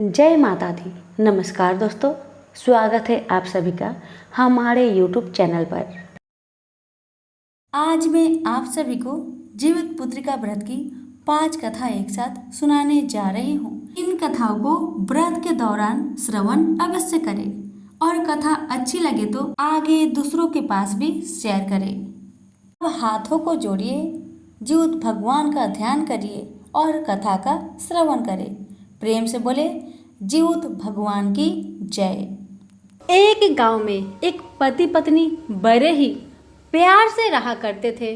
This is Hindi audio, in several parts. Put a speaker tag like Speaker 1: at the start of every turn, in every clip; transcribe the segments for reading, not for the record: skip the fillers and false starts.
Speaker 1: जय माता दी। नमस्कार दोस्तों, स्वागत है आप सभी का हमारे YouTube चैनल पर।
Speaker 2: आज मैं आप सभी को जीवित पुत्रिका व्रत की 5 कथा एक साथ सुनाने जा रही हूँ। इन कथाओं को व्रत के दौरान श्रवण अवश्य करें और कथा अच्छी लगे तो आगे दूसरों के पास भी शेयर करें। अब हाथों को जोड़िए, जीवित भगवान का ध्यान करिए और कथा का श्रवण करें। प्रेम से बोले जीवित भगवान की जय। एक गांव में एक पति पत्नी बड़े ही प्यार से रहा करते थे।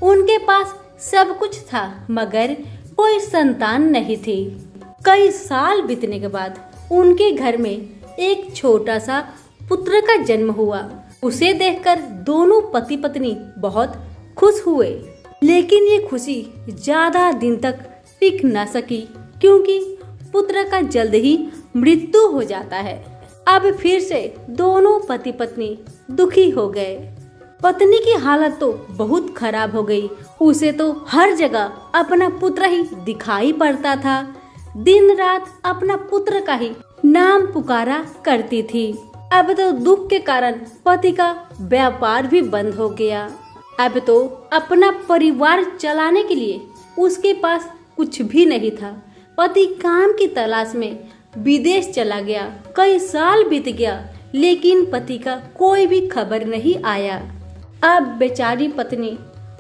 Speaker 2: उनके पास सब कुछ था मगर कोई संतान नहीं थी। कई साल बीतने के बाद उनके घर में एक छोटा सा पुत्र का जन्म हुआ। उसे देखकर दोनों पति पत्नी बहुत खुश हुए, लेकिन ये खुशी ज्यादा दिन तक टिक न सकी क्योंकि पुत्र का जल्द ही मृत्यु हो जाता है। अब फिर से दोनों पति पत्नी दुखी हो गए। पत्नी की हालत तो बहुत खराब हो गई। उसे तो हर जगह अपना पुत्र ही दिखाई पड़ता था। दिन रात अपना पुत्र का ही नाम पुकारा करती थी। अब तो दुख के कारण पति का व्यापार भी बंद हो गया। अब तो अपना परिवार चलाने के लिए उसके पास कुछ भी नहीं था। पति काम की तलाश में विदेश चला गया। कई साल बीत गया लेकिन पति का कोई भी खबर नहीं आया। अब बेचारी पत्नी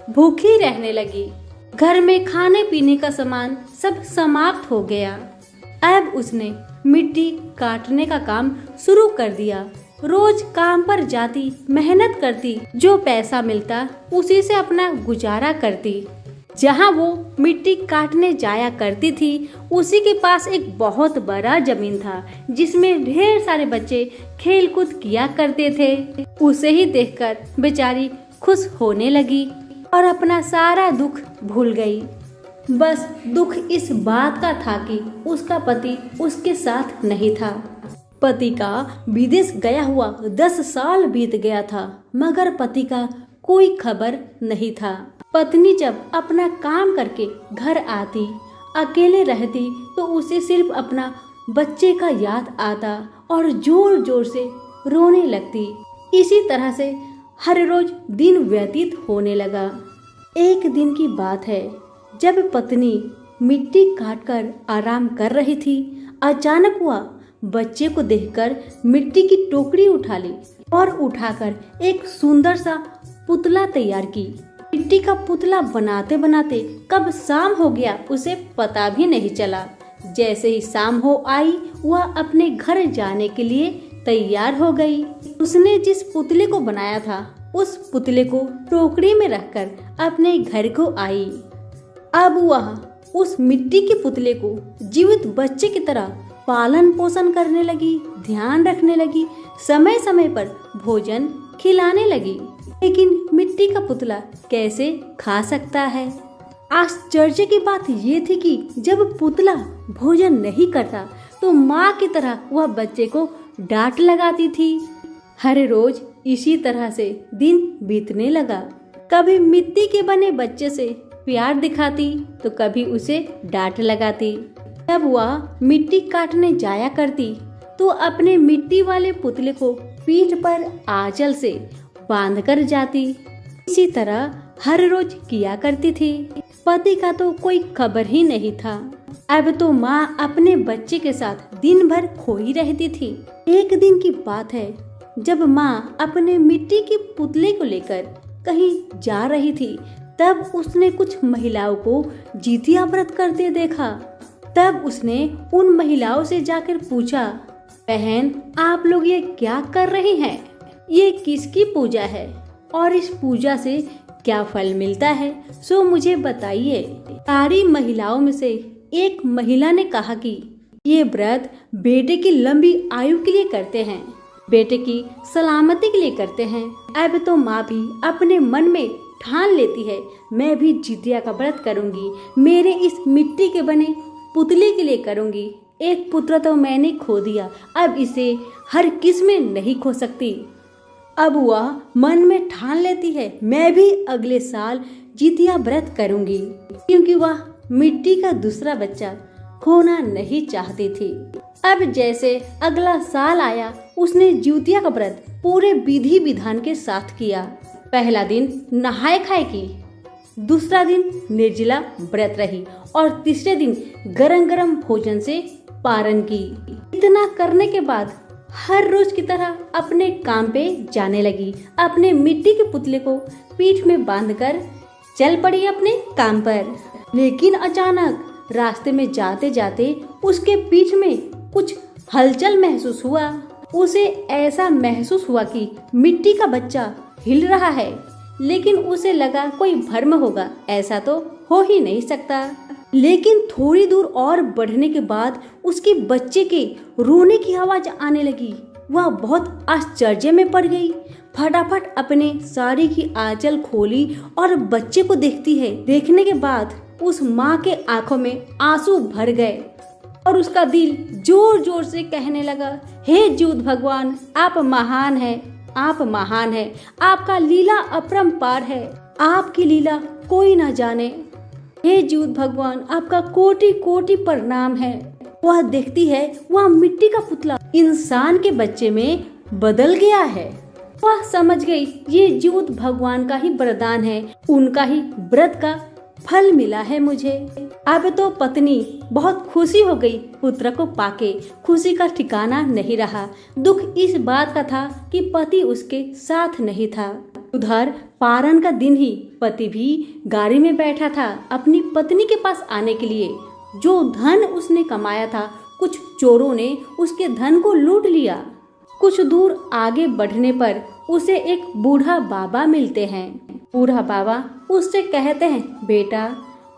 Speaker 2: भूखी रहने लगी। घर में खाने पीने का सामान सब समाप्त हो गया। अब उसने मिट्टी काटने का काम शुरू कर दिया। रोज काम पर जाती, मेहनत करती, जो पैसा मिलता उसी से अपना गुजारा करती। जहाँ वो मिट्टी काटने जाया करती थी उसी के पास एक बहुत बड़ा जमीन था जिसमें ढेर सारे बच्चे खेल कूद किया करते थे। उसे ही देखकर बेचारी खुश होने लगी और अपना सारा दुख भूल गई। बस दुख इस बात का था कि उसका पति उसके साथ नहीं था। पति का विदेश गया हुआ 10 साल बीत गया था मगर पति का कोई खबर नहीं था। पत्नी जब अपना काम करके घर आती, अकेले रहती तो उसे सिर्फ अपना बच्चे का याद आता और जोर जोर से रोने लगती। इसी तरह से हर रोज दिन व्यतीत होने लगा। एक दिन की बात है, जब पत्नी मिट्टी काटकर आराम कर रही थी, अचानक वह बच्चे को देखकर मिट्टी की टोकरी उठा ली और उठाकर एक सुंदर सा पुतला तैयार की। मिट्टी का पुतला बनाते बनाते कब शाम हो गया उसे पता भी नहीं चला। जैसे ही शाम हो आई वह अपने घर जाने के लिए तैयार हो गई। उसने जिस पुतले को बनाया था उस पुतले को टोकरी में रखकर अपने घर को आई। अब वह उस मिट्टी के पुतले को जीवित बच्चे की तरह पालन पोषण करने लगी, ध्यान रखने लगी, समय समय पर भोजन खिलाने लगी। लेकिन मिट्टी का पुतला कैसे खा सकता है? आश्चर्य की बात ये थी कि जब पुतला भोजन नहीं करता तो माँ की तरह वह बच्चे को डांट लगाती थी। हर रोज इसी तरह से दिन बीतने लगा। कभी मिट्टी के बने बच्चे से प्यार दिखाती तो कभी उसे डांट लगाती। जब वह मिट्टी काटने जाया करती तो अपने मिट्टी वाले पुतले को पीठ पर आंचल से बांध कर जाती। इसी तरह हर रोज किया करती थी। पति का तो कोई खबर ही नहीं था। अब तो माँ अपने बच्चे के साथ दिन भर खोई रहती थी। एक दिन की बात है, जब माँ अपने मिट्टी के पुतले को लेकर कहीं जा रही थी तब उसने कुछ महिलाओं को जितिया व्रत करते देखा। तब उसने उन महिलाओं से जाकर पूछा, बहन आप लोग ये क्या कर रही हैं? ये किसकी पूजा है और इस पूजा से क्या फल मिलता है, सो मुझे बताइए। सारी महिलाओं में से एक महिला ने कहा कि ये व्रत बेटे की लंबी आयु के लिए करते हैं, बेटे की सलामती के लिए करते हैं। अब तो माँ भी अपने मन में ठान लेती है, मैं भी जितिया का व्रत करूंगी, मेरे इस मिट्टी के बने पुतले के लिए करूंगी। एक पुत्र तो मैंने खो दिया, अब इसे हर किस में नहीं खो सकती। अब वह मन में ठान लेती है, मैं भी अगले साल जितिया व्रत करूंगी, क्योंकि वह मिट्टी का दूसरा बच्चा खोना नहीं चाहती थी। अब जैसे अगला साल आया, उसने जिउतिया का व्रत पूरे विधि विधान के साथ किया। पहला दिन नहाए खाए की, दूसरा दिन निर्जला व्रत रही और तीसरे दिन गरम गरम भोजन से पारण की। इतना करने के बाद हर रोज की तरह अपने काम पे जाने लगी। अपने मिट्टी के पुतले को पीठ में बांधकर चल पड़ी अपने काम पर। लेकिन अचानक रास्ते में जाते जाते उसके पीठ में कुछ हलचल महसूस हुआ। उसे ऐसा महसूस हुआ कि मिट्टी का बच्चा हिल रहा है, लेकिन उसे लगा कोई भ्रम होगा, ऐसा तो हो ही नहीं सकता। लेकिन थोड़ी दूर और बढ़ने के बाद उसके बच्चे के रोने की आवाज आने लगी। वह बहुत आश्चर्य में पड़ गई। फटाफट अपने साड़ी की आंचल खोली और बच्चे को देखती है। देखने के बाद उस माँ के आंखों में आंसू भर गए और उसका दिल जोर जोर से कहने लगा, हे जीउत भगवान, आप महान हैं, आप महान हैं, आपका लीला अपरंपार है, आपकी लीला कोई ना जाने। हे जीउत भगवान, आपका कोटि कोटि प्रणाम है। वह देखती है वह मिट्टी का पुतला इंसान के बच्चे में बदल गया है। वह समझ गई ये जीउत भगवान का ही वरदान है, उनका ही व्रत का फल मिला है मुझे। अब तो पत्नी बहुत खुशी हो गई पुत्र को पाके। खुशी का ठिकाना नहीं रहा। दुख इस बात का था कि पति उसके साथ नहीं था। उधर पारण का दिन ही पति भी गाड़ी में बैठा था अपनी पत्नी के पास आने के लिए। जो धन उसने कमाया था, कुछ चोरों ने उसके धन को लूट लिया। कुछ दूर आगे बढ़ने पर उसे एक बूढ़ा बाबा मिलते हैं। बूढ़ा बाबा उससे कहते हैं, बेटा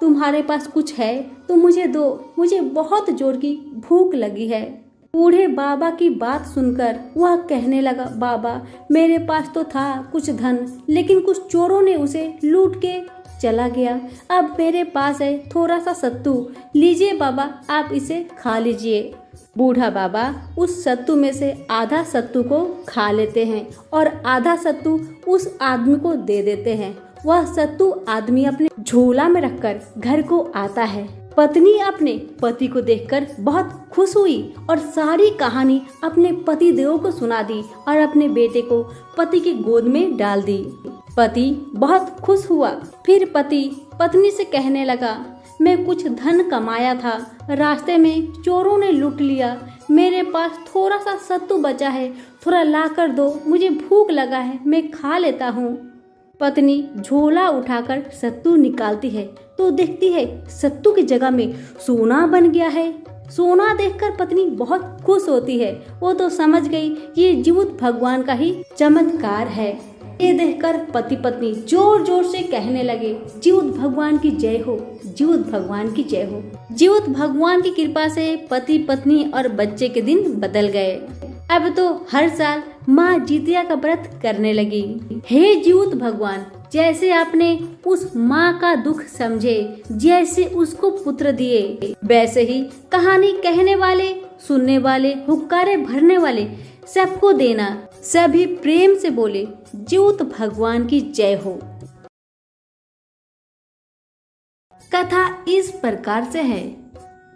Speaker 2: तुम्हारे पास कुछ है तो मुझे दो, मुझे बहुत जोर की भूख लगी है। बूढ़े बाबा की बात सुनकर वह कहने लगा, बाबा मेरे पास तो था कुछ धन, लेकिन कुछ चोरों ने उसे लूट के चला गया। अब मेरे पास है थोड़ा सा सत्तू, लीजिए बाबा आप इसे खा लीजिए। बूढ़ा बाबा उस सत्तू में से आधा सत्तू को खा लेते हैं और आधा सत्तू उस आदमी को दे देते हैं। वह सत्तू आदमी अपने झोला में रखकर घर को आता है। पत्नी अपने पति को देखकर बहुत खुश हुई और सारी कहानी अपने पति देव को सुना दी और अपने बेटे को पति की गोद में डाल दी। पति बहुत खुश हुआ। फिर पति पत्नी से कहने लगा, मैं कुछ धन कमाया था, रास्ते में चोरों ने लूट लिया। मेरे पास थोड़ा सा सत्तू बचा है, थोड़ा ला कर दो, मुझे भूख लगा है, मैं खा लेता हूँ। पत्नी झोला उठाकर सत्तू निकालती है तो देखती है सत्तू की जगह में सोना बन गया है। सोना देखकर पत्नी बहुत खुश होती है। वो तो समझ गई ये जीउत भगवान का ही चमत्कार है। ये देखकर पति पत्नी जोर जोर से कहने लगे, जीउत भगवान की जय हो, जीउत भगवान की जय हो। जीउत भगवान की कृपा से पति पत्नी और बच्चे के दिन बदल गए। अब तो हर साल माँ जितिया का व्रत करने लगी। हे जीउत भगवान, जैसे आपने उस माँ का दुख समझे, जैसे उसको पुत्र दिए, वैसे ही कहानी कहने वाले, सुनने वाले, हुक्कारे भरने वाले सबको देना। सभी प्रेम से बोले, जीउत भगवान की जय हो। कथा इस प्रकार से है।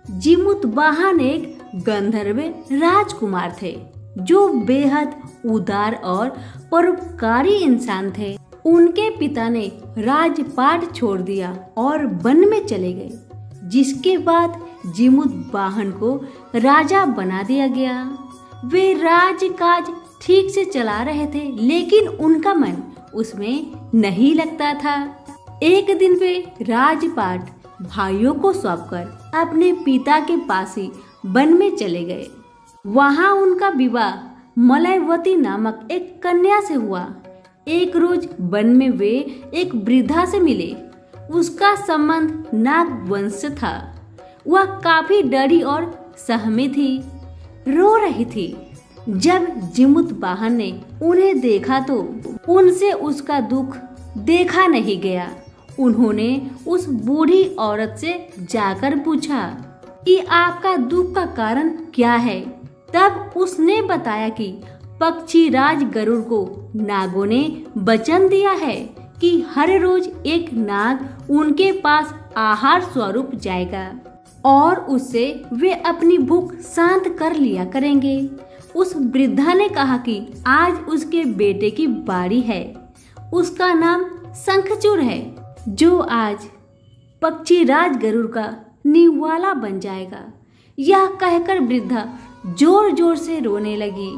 Speaker 2: जीमुत वाहन एक गंधर्व राजकुमार थे जो बेहद उदार और परोपकारी इंसान थे। उनके पिता ने राजपाट छोड़ दिया और वन में चले गए, जिसके बाद जीमुत वाहन को राजा बना दिया गया। वे राजकाज ठीक से चला रहे थे, लेकिन उनका मन उसमें नहीं लगता था। एक दिन वे राजपाट भाइयों को सौंपकर अपने पिता के पास ही वन में चले गए। वहां उनका विवाह मलयवती नामक एक कन्या से हुआ। एक रोज वन में वे एक वृद्धा से मिले। उसका संबंध नागवंश से था। वह काफी डरी और सहमी थी, रो रही थी। जब जीमुत वाहन ने उन्हें देखा तो उनसे उसका दुख देखा नहीं गया। उन्होंने उस बूढ़ी औरत से जाकर पूछा कि आपका दुख का कारण क्या है। तब उसने बताया कि पक्षी राज गरुड़ को नागों ने वचन दिया है कि हर रोज एक नाग उनके पास आहार स्वरूप जाएगा। और उससे वे अपनी भूख शांत कर लिया करेंगे। उस वृद्धा ने कहा कि आज उसके बेटे की बारी है। उसका नाम शंखचूड़ है, जो आज पक्षीराज गरुड़ का निवाला बन जाएगा। यह कहकर वृद्धा जोर जोर से रोने लगी,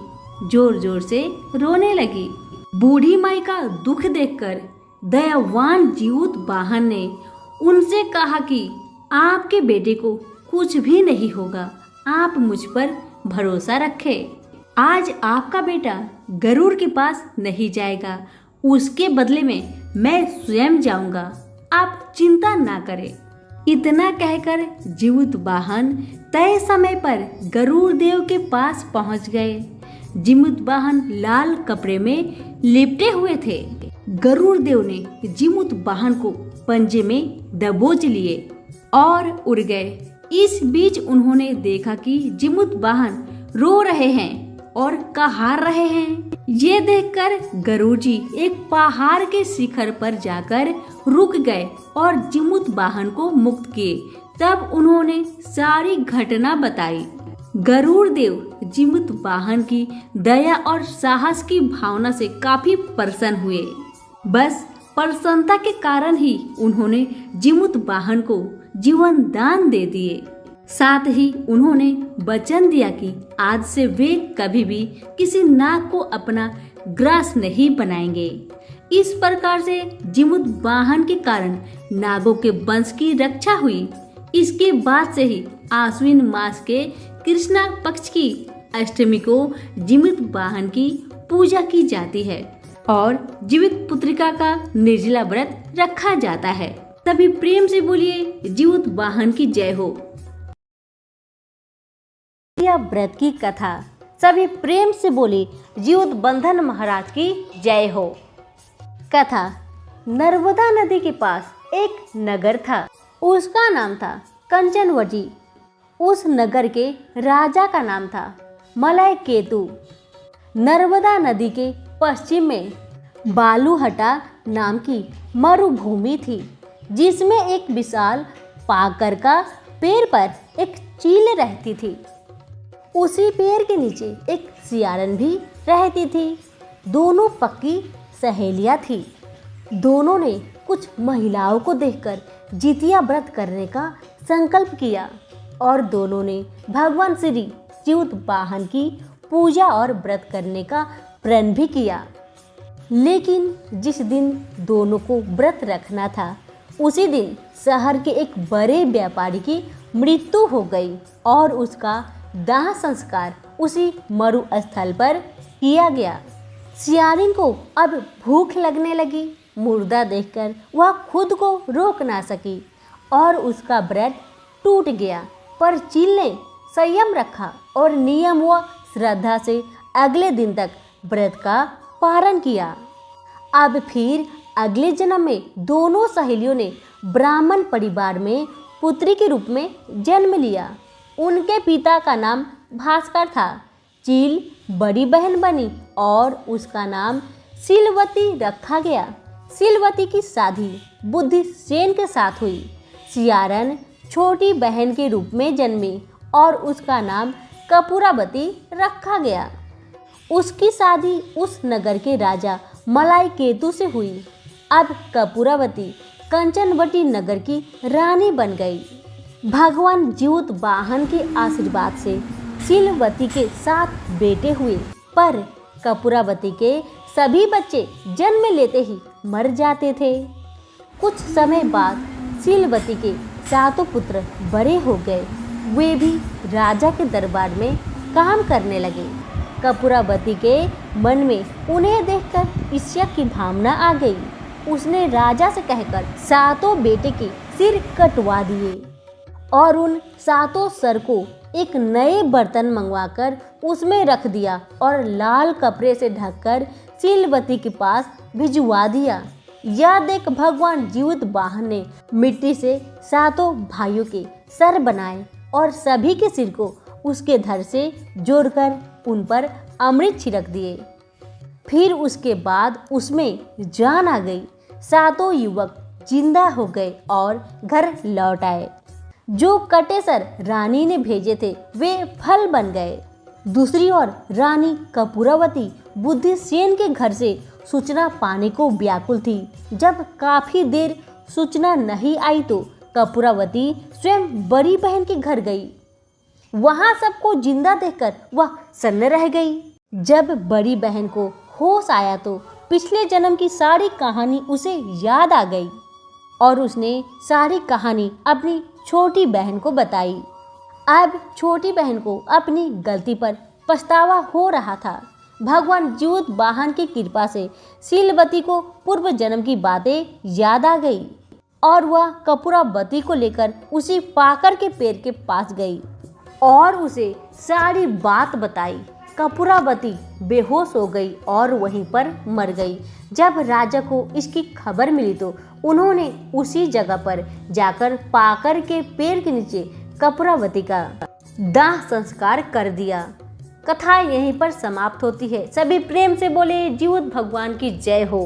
Speaker 2: जोर जोर से रोने लगी। बूढ़ी माई का दुख देखकर दयावान जीवत वाहन ने उनसे कहा कि आपके बेटे को कुछ भी नहीं होगा, आप मुझ पर भरोसा रखें। आज आपका बेटा गरुड़ के पास नहीं जाएगा, उसके बदले में मैं स्वयं जाऊंगा, आप चिंता ना करें। इतना कहकर जीवत वाहन तय समय पर गरुड़ देव के पास पहुंच गए। जीवत वाहन लाल कपड़े में लिपटे हुए थे। गरुड़ देव ने जीवत वाहन को पंजे में दबोच लिए और उड़ गए। इस बीच उन्होंने देखा कि जीवत वाहन रो रहे हैं और कहार रहे हैं। ये देखकर गरुड़ जी एक पहाड़ के शिखर पर जाकर रुक गए और जीवत वाहन को मुक्त किए। तब उन्होंने सारी घटना बताई। गरुड़ देव जीवत वाहन की दया और साहस की भावना से काफी प्रसन्न हुए। बस प्रसन्नता के कारण ही उन्होंने जीवत वाहन को जीवन दान दे दिए। साथ ही उन्होंने वचन दिया कि आज से वे कभी भी किसी नाग को अपना ग्रास नहीं बनाएंगे। इस प्रकार से जीवत वाहन के कारण नागों के वंश की रक्षा हुई। इसके बाद से ही आश्विन मास के कृष्णा पक्ष की अष्टमी को जीवित वाहन की पूजा की जाती है और जीवित पुत्रिका का निर्जला व्रत रखा जाता है। सभी प्रेम से बोलिए जीवित वाहन की जय हो।
Speaker 1: यह व्रत की कथा सभी प्रेम से बोली जीवत बंधन महाराज की जय हो। कथा। नर्मदा नदी के पास एक नगर था, उसका नाम था कंचनवटी। उस नगर के राजा का नाम था मलय केतु। नर्मदा नदी के पश्चिम में बालूहटा नाम की मरुभूमि थी, जिसमें एक विशाल पाकर का पेड़ पर एक चील रहती थी। उसी पेड़ के नीचे एक सियारन भी रहती थी। दोनों पक्की सहेलियां थी। दोनों ने कुछ महिलाओं को देखकर जितिया व्रत करने का संकल्प किया और दोनों ने भगवान श्री जीवत वाहन की पूजा और व्रत करने का प्रण भी किया। लेकिन जिस दिन दोनों को व्रत रखना था, उसी दिन शहर के एक बड़े व्यापारी की मृत्यु हो गई और उसका दाह संस्कार उसी मरुस्थल पर किया गया। सियारिन को अब भूख लगने लगी। मुर्दा देखकर वह खुद को रोक ना सकी और उसका व्रत टूट गया। पर चील ने संयम रखा और नियम व श्रद्धा से अगले दिन तक व्रत का पालन किया। अब फिर अगले जन्म में दोनों सहेलियों ने ब्राह्मण परिवार में पुत्री के रूप में जन्म लिया। उनके पिता का नाम भास्कर था। चील बड़ी बहन बनी और उसका नाम सीलवती रखा गया। सीलवती की शादी बुद्धिसेन के साथ हुई। सियारन छोटी बहन के रूप में जन्मी और उसका नाम कपूरावती रखा गया। उसकी शादी उस नगर के राजा मलय केतु से हुई। अब कपूरावती कंचनवटी नगर की रानी बन गई। भगवान जीवत वाहन के आशीर्वाद से सीलवती के 7 बेटे हुए, पर कपूरावती के सभी बच्चे जन्म लेते ही मर जाते थे। कुछ समय बाद सीलवती के 7 पुत्र बड़े हो गए। वे भी राजा के दरबार में काम करने लगे। कपूरावती के मन में उन्हें देखकर ईर्ष्या की भावना आ गई। उसने राजा से कहकर 7 बेटे के सिर कटवा दिए और उन 7 सर को एक नए बर्तन मंगवाकर उसमें रख दिया और लाल कपड़े से ढककर सीलवती के पास भिजवा दिया। यह देख भगवान जीवत वाहन ने मिट्टी से 7 भाइयों के सर बनाए और सभी के सिर को उसके धड़ से जोड़कर उन पर अमृत छिड़क दिए। फिर उसके बाद उसमें जान आ गई। 7 युवक जिंदा हो गए और घर लौट आए। जो कटेसर रानी ने भेजे थे वे फल बन गए। दूसरी ओर रानी कपूरावती बुद्धिसेन के घर से सूचना पाने को व्याकुल थी। जब काफी देर सूचना नहीं आई तो कपूरावती स्वयं बड़ी बहन के घर गई। वहां सबको जिंदा देखकर वह सन्न रह गई। जब बड़ी बहन को होश आया तो पिछले जन्म की सारी कहानी उसे याद आ गई और उसने सारी कहानी अपनी छोटी बहन को बताई। अब छोटी बहन को अपनी गलती पर पछतावा हो रहा था। भगवान जीवत वाहन की कृपा से शीलवती को पूर्व जन्म की बातें याद आ गई और वह कपूरावती को लेकर उसी पाकर के पेड़ के पास गई और उसे सारी बात बताई। कपूरावती बेहोश हो गई और वहीं पर मर गई। जब राजा को इसकी खबर मिली तो उन्होंने उसी जगह पर जाकर पाकर के पेड़ के नीचे कपूरावती का दाह संस्कार कर दिया। कथा यहीं पर समाप्त होती है। सभी प्रेम से बोले जीवत भगवान की जय हो।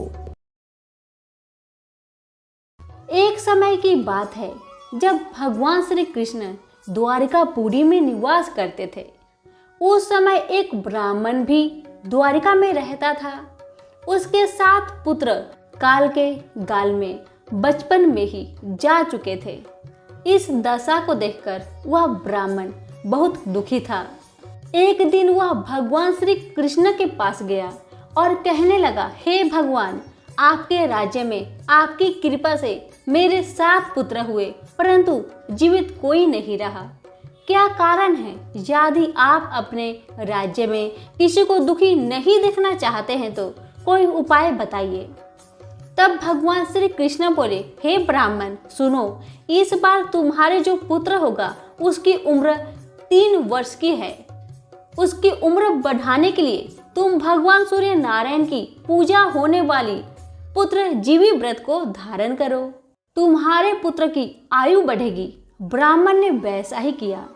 Speaker 1: एक समय की बात है जब भगवान श्री कृष्ण द्वारिकापुरी में निवास करते थे। उस समय एक ब्राह्मण भी द्वारिका में रहता था। उसके 7 पुत्र काल के गाल में बचपन में ही जा चुके थे। इस दशा को देखकर वह ब्राह्मण बहुत दुखी था। एक दिन वह भगवान श्री कृष्ण के पास गया और कहने लगा, हे भगवान, आपके राज्य में आपकी कृपा से मेरे 7 पुत्र हुए परंतु जीवित कोई नहीं रहा। क्या कारण है? यदि आप अपने राज्य में किसी को दुखी नहीं देखना चाहते हैं तो कोई उपाय बताइए। तब भगवान श्री कृष्ण बोले, हे ब्राह्मण सुनो, इस बार तुम्हारे जो पुत्र होगा उसकी उम्र 3 वर्ष की है। उसकी उम्र बढ़ाने के लिए तुम भगवान सूर्य नारायण की पूजा होने वाली पुत्र जीवी व्रत को धारण करो। तुम्हारे पुत्र की आयु बढ़ेगी। ब्राह्मण ने वैसा ही किया।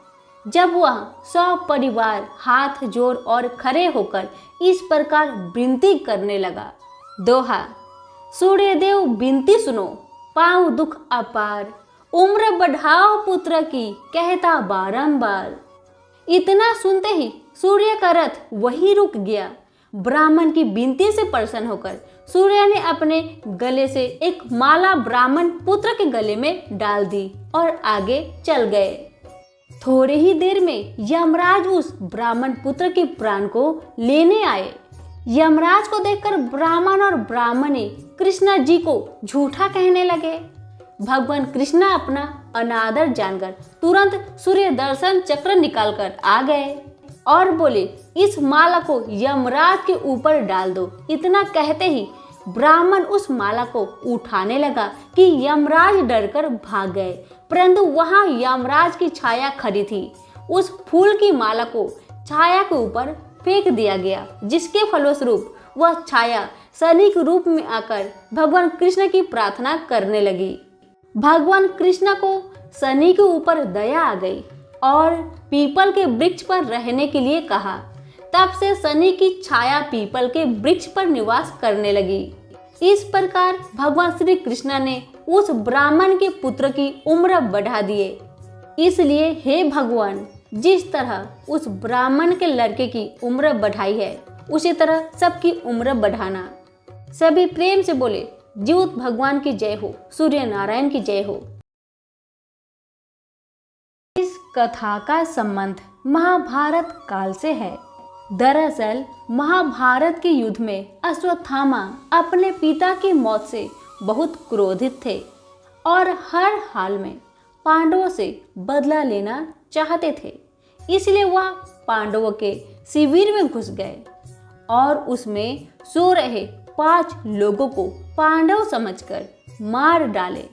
Speaker 1: जब वह 100 परिवार हाथ जोड़ और खड़े होकर इस प्रकार विनती करने लगा, दोहा, सूर्यदेव विनती सुनो, पाऊं दुख अपार, उम्र बढ़ाओ पुत्र की, कहता बारंबार। इतना सुनते ही सूर्य का रथ वहीं रुक गया। ब्राह्मण की विनती से प्रसन्न होकर सूर्य ने अपने गले से एक माला ब्राह्मण पुत्र के गले में डाल दी और आगे चल गए। थोड़ी ही देर में यमराज उस ब्राह्मण पुत्र के प्राण को लेने आए। यमराज को देखकर ब्राह्मण और ब्राह्मणी कृष्णा जी को झूठा कहने लगे। भगवान कृष्णा अपना अनादर जानकर तुरंत सूर्य दर्शन चक्र निकालकर आ गए और बोले, इस माला को यमराज के ऊपर डाल दो। इतना कहते ही ब्राह्मण उस माला को उठाने लगा कि यमराज डरकर भाग गए, परंतु वहां यमराज की छाया खड़ी थी। उस फूल की माला को छाया के ऊपर फेंक दिया गया, जिसके फलस्वरूप वह छाया शनि के रूप में आकर भगवान कृष्ण की प्रार्थना करने लगी। भगवान कृष्ण को शनि के ऊपर दया आ गई और पीपल के वृक्ष पर रहने के लिए कहा। तब से शनि की छाया पीपल के वृक्ष पर निवास करने लगी। इस प्रकार भगवान श्री कृष्ण ने उस ब्राह्मण के पुत्र की उम्र बढ़ा दिए। इसलिए हे भगवान, जिस तरह उस ब्राह्मण के लड़के की उम्र बढ़ाई है उसी तरह सबकी उम्र बढ़ाना। सभी प्रेम से बोले जीवत भगवान की जय हो, सूर्य नारायण की जय हो। इस कथा का संबंध महाभारत काल से है। दरअसल महाभारत के युद्ध में अश्वत्थामा अपने पिता की मौत से बहुत क्रोधित थे और हर हाल में पांडवों से बदला लेना चाहते थे। इसलिए वह पांडवों के शिविर में घुस गए और उसमें सो रहे 5 लोगों को पांडव समझकर मार डाले।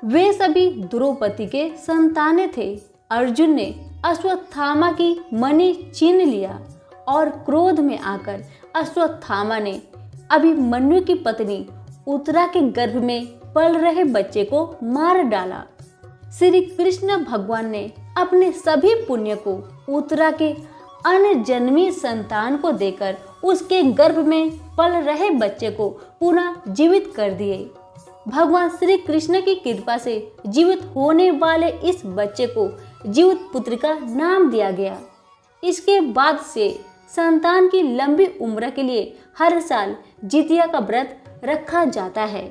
Speaker 1: वे सभी द्रौपदी के संतानें थे। अर्जुन ने अश्वत्थामा की मणि छीन लिया और क्रोध में आकर अश्वत्थामा ने अभिमन्यु की पत्नी उत्तरा के गर्भ में पल रहे बच्चे को मार डाला। श्री कृष्ण भगवान ने अपने सभी पुण्य को उत्तरा के अनजन्मी संतान को देकर उसके गर्भ में पल रहे बच्चे को पुनः जीवित कर दिए। भगवान श्री कृष्ण की कृपा से जीवित होने वाले इस बच्चे को जीवित पुत्र का नाम दिया गया। इसके बाद से संतान की लंबी उम्र के लिए हर साल जितिया का व्रत रखा जाता है।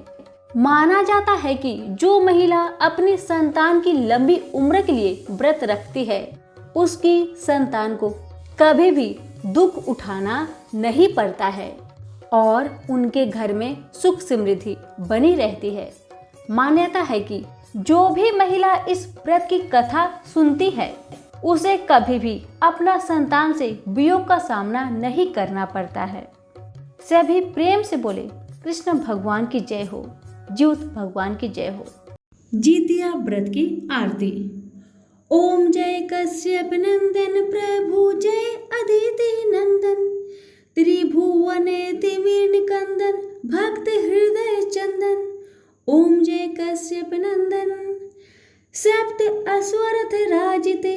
Speaker 1: माना जाता है कि जो महिला अपनी संतान की लंबी उम्र के लिए व्रत रखती है उसकी संतान को कभी भी दुख उठाना नहीं पड़ता है और उनके घर में सुख समृद्धि बनी रहती है। मान्यता है कि जो भी महिला इस व्रत की कथा सुनती है उसे कभी भी अपना संतान से वियोग का सामना नहीं करना पड़ता है। सभी प्रेम से बोले कृष्ण भगवान की जय हो, जीवित भगवान की जय हो।
Speaker 2: जितिया व्रत की आरती। ओम जय कश्यप नंदन प्रभु जय अदिति नंदन त्रिभुवनेति वीणकंदन भक्त हृदय चंदन। ओम जय कश्यप नंदन सप्त अस्वरथ राजिते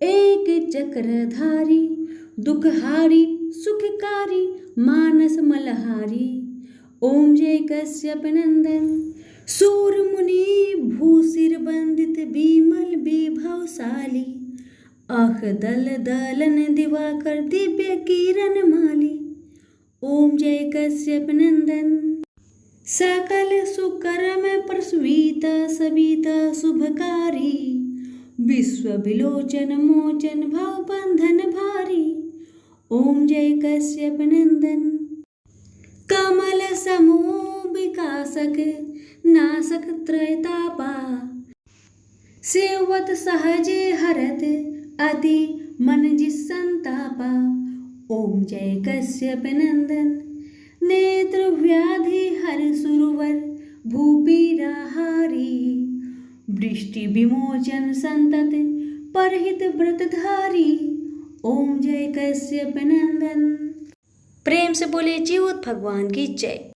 Speaker 2: एक चक्रधारी दुखहारी सुखकारी मानस मलहारी। ओम जय कश्यप नंदन सूर मुनि भूसिर बंदित बीमल विभवशाली आँख दल दलन दिवाकर दिव्य किरण माली। ओम जय कश्यप नंदन सकल सुकर्म प्रसूत सवित शुभकारी विश्व विलोचन मोचन भव बंधन भारी। ओम जय कश्यप नंदन कमल समूह विकासक नासक त्रैतापा सेवत सहजे हरत अति मन जिसंतापा। ओम जय कश्यप नंदन नेत्र व्याधि हर सुरवर भूपीराहारी वृष्टि विमोचन संतत परहित व्रतधारी। ओम जय कश्यप नंदन।
Speaker 1: प्रेम से बोले जीवित भगवान की जय।